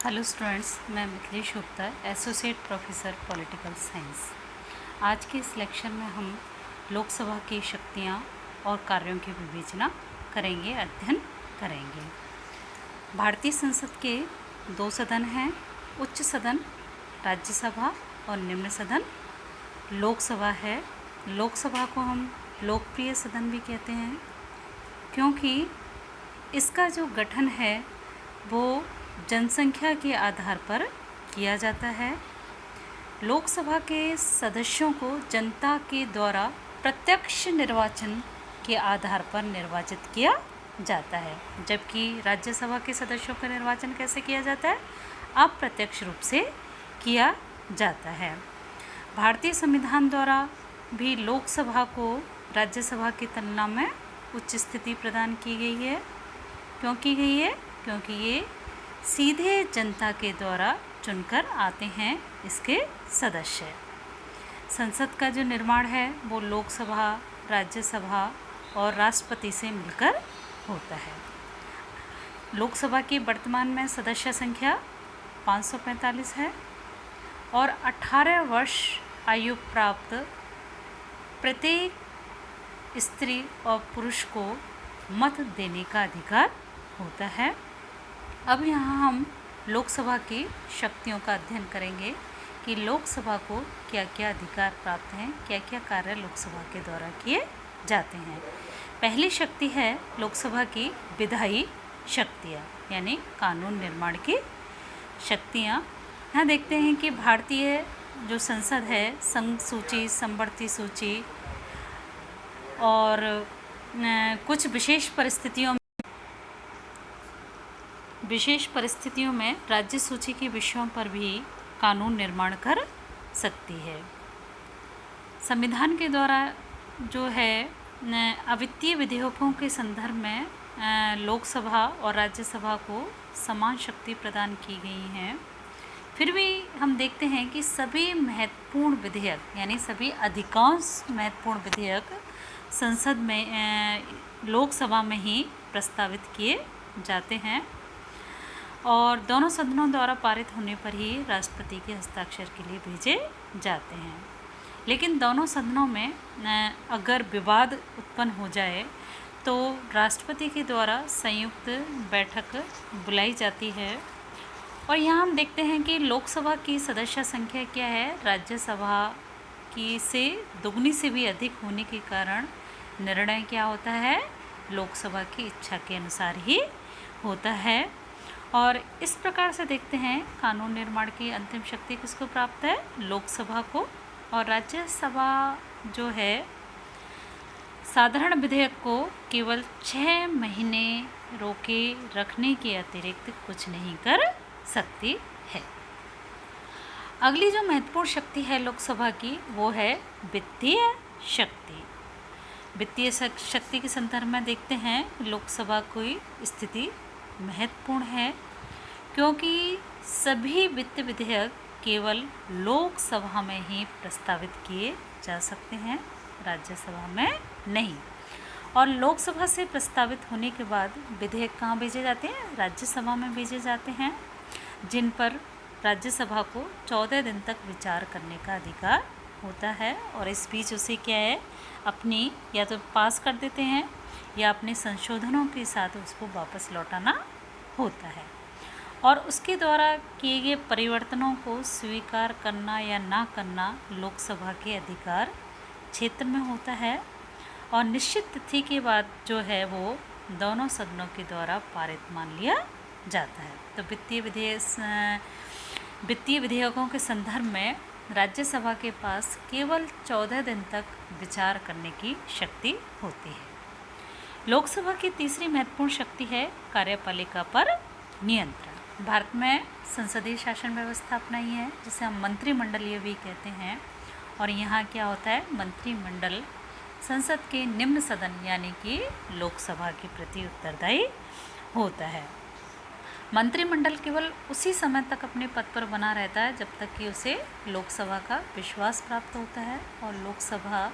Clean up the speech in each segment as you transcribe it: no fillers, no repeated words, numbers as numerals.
Hello students, मैं Mithilesh Gupta, associate professor political science. आज के इस लेक्चर में हम लोकसभा की शक्तियाँ और कार्यों की विवेचना करेंगे, अध्ययन करेंगे। भारतीय संसद के दो सदन हैं, उच्च सदन राज्यसभा और निम्न सदन लोकसभा है। लोकसभा को हम लोकप्रिय सदन भी कहते हैं क्योंकि इसका जो गठन है वो जनसंख्या के आधार पर किया जाता है। लोकसभा के सदस्यों को जनता के द्वारा प्रत्यक्ष निर्वाचन के आधार पर निर्वाचित किया जाता है, जबकि राज्यसभा के सदस्यों का निर्वाचन कैसे किया जाता है? अप्रत्यक्ष रूप से किया जाता है। भारतीय संविधान द्वारा भी लोकसभा को राज्यसभा की तुलना में उच्च स्थिति प्रदान की गई है। क्यों की गई है? क्योंकि ये सीधे जनता के द्वारा चुनकर आते हैं इसके सदस्य। संसद का जो निर्माण है वो लोकसभा, राज्यसभा और राष्ट्रपति से मिलकर होता है। लोकसभा की वर्तमान में सदस्य संख्या 545 है और 18 वर्ष आयु प्राप्त प्रत्येक स्त्री और पुरुष को मत देने का अधिकार होता है। अब यहाँ हम लोकसभा की शक्तियों का अध्ययन करेंगे कि लोकसभा को क्या क्या अधिकार प्राप्त हैं, क्या क्या कार्य लोकसभा के द्वारा किए जाते हैं। पहली शक्ति है लोकसभा की विधायी शक्तियाँ, यानी कानून निर्माण की शक्तियाँ। यहाँ देखते हैं कि भारतीय जो संसद है, संघ सूची, समवर्ती सूची और कुछ विशेष परिस्थितियों में राज्य सूची के विषयों पर भी कानून निर्माण कर सकती है। संविधान के द्वारा जो है अवित्तीय विधेयकों के संदर्भ में लोकसभा और राज्यसभा को समान शक्ति प्रदान की गई हैं। फिर भी हम देखते हैं कि सभी महत्वपूर्ण विधेयक यानी सभी अधिकांश महत्वपूर्ण विधेयक संसद में लोकसभा में ही प्रस्तावित किए जाते हैं और दोनों सदनों द्वारा पारित होने पर ही राष्ट्रपति के हस्ताक्षर के लिए भेजे जाते हैं। लेकिन दोनों सदनों में अगर विवाद उत्पन्न हो जाए तो राष्ट्रपति के द्वारा संयुक्त बैठक बुलाई जाती है। और यहाँ हम देखते हैं कि लोकसभा की सदस्य संख्या क्या है, राज्यसभा की से दोगुनी से भी अधिक होने के कारण निर्णय क्या होता है, लोकसभा की इच्छा के अनुसार ही होता है। और इस प्रकार से देखते हैं कानून निर्माण की अंतिम शक्ति किसको प्राप्त है, लोकसभा को। और राज्यसभा जो है साधारण विधेयक को केवल 6 महीने रोके रखने के अतिरिक्त कुछ नहीं कर सकती है। अगली जो महत्वपूर्ण शक्ति है लोकसभा की वो है वित्तीय शक्ति। वित्तीय शक्ति के संदर्भ में देखते हैं लोकसभा की स्थिति महत्वपूर्ण है क्योंकि सभी वित्त विधेयक केवल लोकसभा में ही प्रस्तावित किए जा सकते हैं, राज्यसभा में नहीं। और लोकसभा से प्रस्तावित होने के बाद विधेयक कहाँ भेजे जाते हैं, राज्यसभा में भेजे जाते हैं, जिन पर राज्यसभा को 14 दिन तक विचार करने का अधिकार होता है। और इस बीच उसे क्या है, अपनी या तो पास कर देते हैं या अपने संशोधनों के साथ उसको वापस लौटाना होता है। और उसके द्वारा किए गए परिवर्तनों को स्वीकार करना या ना करना लोकसभा के अधिकार क्षेत्र में होता है। और निश्चित तिथि के बाद जो है वो दोनों सदनों के द्वारा पारित मान लिया जाता है। तो वित्तीय विधेयकों के संदर्भ में राज्यसभा के पास केवल 14 दिन तक विचार करने की शक्ति होती है। लोकसभा की तीसरी महत्वपूर्ण शक्ति है कार्यपालिका पर नियंत्रण। भारत में संसदीय शासन व्यवस्था अपनाई है जिसे हम मंत्रिमंडलीय भी कहते हैं। और यहाँ क्या होता है, मंत्रिमंडल संसद के निम्न सदन यानी कि लोकसभा के प्रति उत्तरदायी होता है। मंत्रिमंडल केवल उसी समय तक अपने पद पर बना रहता है जब तक कि उसे लोकसभा का विश्वास प्राप्त होता है। और लोकसभा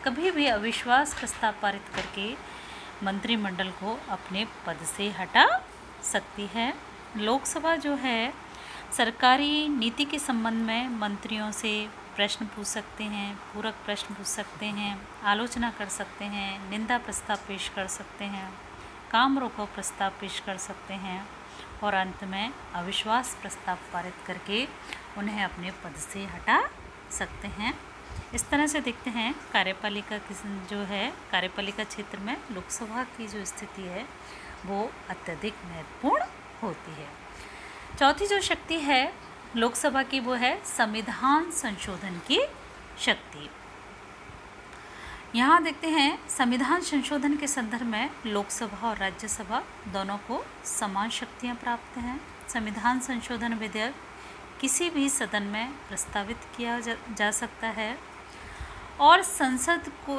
कभी भी अविश्वास प्रस्ताव पारित करके मंत्रिमंडल को अपने पद से हटा सकती है। लोकसभा जो है सरकारी नीति के संबंध में मंत्रियों से प्रश्न पूछ सकते हैं, पूरक प्रश्न पूछ सकते हैं, आलोचना कर सकते हैं, निंदा प्रस्ताव पेश कर सकते हैं, काम रोको प्रस्ताव पेश कर सकते हैं और अंत में अविश्वास प्रस्ताव पारित करके उन्हें अपने पद से हटा सकते हैं। इस तरह से देखते हैं कार्यपालिका की जो है कार्यपालिका क्षेत्र में लोकसभा की जो स्थिति है वो अत्यधिक महत्वपूर्ण होती है। चौथी जो शक्ति है लोकसभा की वो है संविधान संशोधन की शक्ति। यहाँ देखते हैं संविधान संशोधन के संदर्भ में लोकसभा और राज्यसभा दोनों को समान शक्तियाँ प्राप्त हैं। संविधान संशोधन विधेयक किसी भी सदन में प्रस्तावित किया जा सकता है और संसद को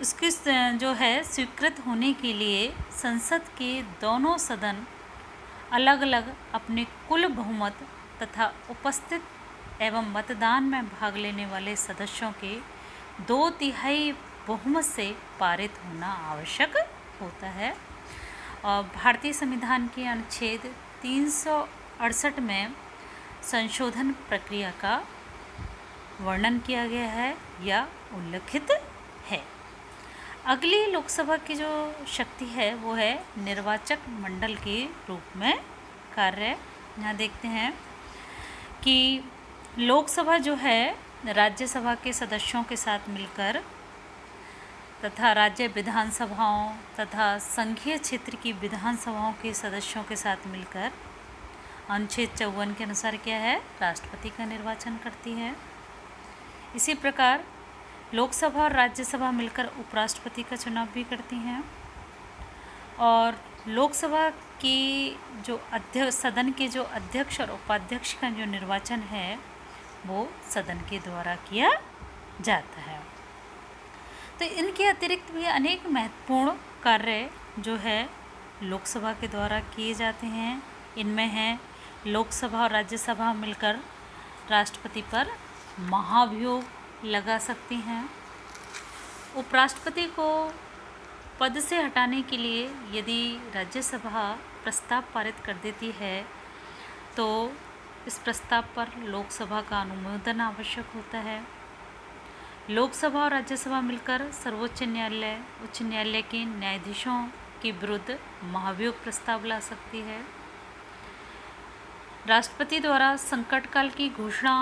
इसकी जो है स्वीकृत होने के लिए संसद के दोनों सदन अलग अलग अपने कुल बहुमत तथा उपस्थित एवं मतदान में भाग लेने वाले सदस्यों के 2/3 बहुमत से पारित होना आवश्यक होता है। और भारतीय संविधान के अनुच्छेद 368 में संशोधन प्रक्रिया का वर्णन किया गया है या उल्लिखित है। अगली लोकसभा की जो शक्ति है वो है निर्वाचक मंडल के रूप में कार्य। यहाँ देखते हैं कि लोकसभा जो है राज्यसभा के सदस्यों के साथ मिलकर तथा राज्य विधानसभाओं तथा संघीय क्षेत्र की विधानसभाओं के सदस्यों के साथ मिलकर अनुच्छेद 54 के अनुसार क्या है राष्ट्रपति का निर्वाचन करती है। इसी प्रकार लोकसभा और राज्यसभा मिलकर उपराष्ट्रपति का चुनाव भी करती हैं और लोकसभा की जो सदन के जो अध्यक्ष और उपाध्यक्ष का जो निर्वाचन है वो सदन के द्वारा किया जाता है। तो इनके अतिरिक्त भी अनेक महत्वपूर्ण कार्य जो है लोकसभा के द्वारा किए जाते हैं। इनमें है लोकसभा और राज्यसभा मिलकर राष्ट्रपति पर महाभियोग लगा सकती हैं। उपराष्ट्रपति को पद से हटाने के लिए यदि राज्यसभा प्रस्ताव पारित कर देती है तो इस प्रस्ताव पर लोकसभा का अनुमोदन आवश्यक होता है। लोकसभा और राज्यसभा मिलकर सर्वोच्च न्यायालय उच्च न्यायालय के न्यायाधीशों के विरुद्ध महाभियोग प्रस्ताव ला सकती है। राष्ट्रपति द्वारा संकट काल की घोषणा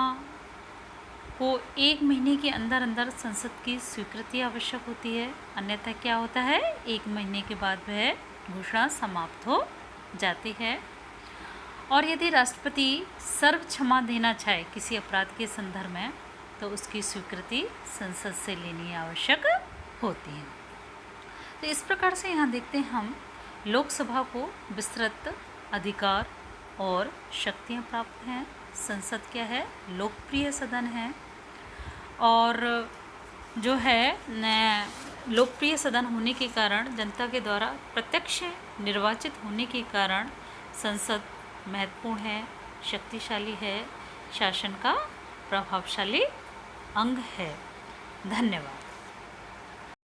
को 1 महीने के अंदर अंदर संसद की स्वीकृति आवश्यक होती है, अन्यथा क्या होता है 1 महीने के बाद वह घोषणा समाप्त हो जाती है। और यदि राष्ट्रपति सर्व क्षमा देना चाहे किसी अपराध के संदर्भ में तो उसकी स्वीकृति संसद से लेनी आवश्यक होती है। तो इस प्रकार से यहाँ देखते हैं हम लोकसभा को विस्तृत अधिकार और शक्तियाँ प्राप्त हैं। संसद क्या है लोकप्रिय सदन है और जो है लोकप्रिय सदन होने के कारण जनता के द्वारा प्रत्यक्ष निर्वाचित होने के कारण संसद महत्वपूर्ण है, शक्तिशाली है, शासन का प्रभावशाली अंग है। धन्यवाद।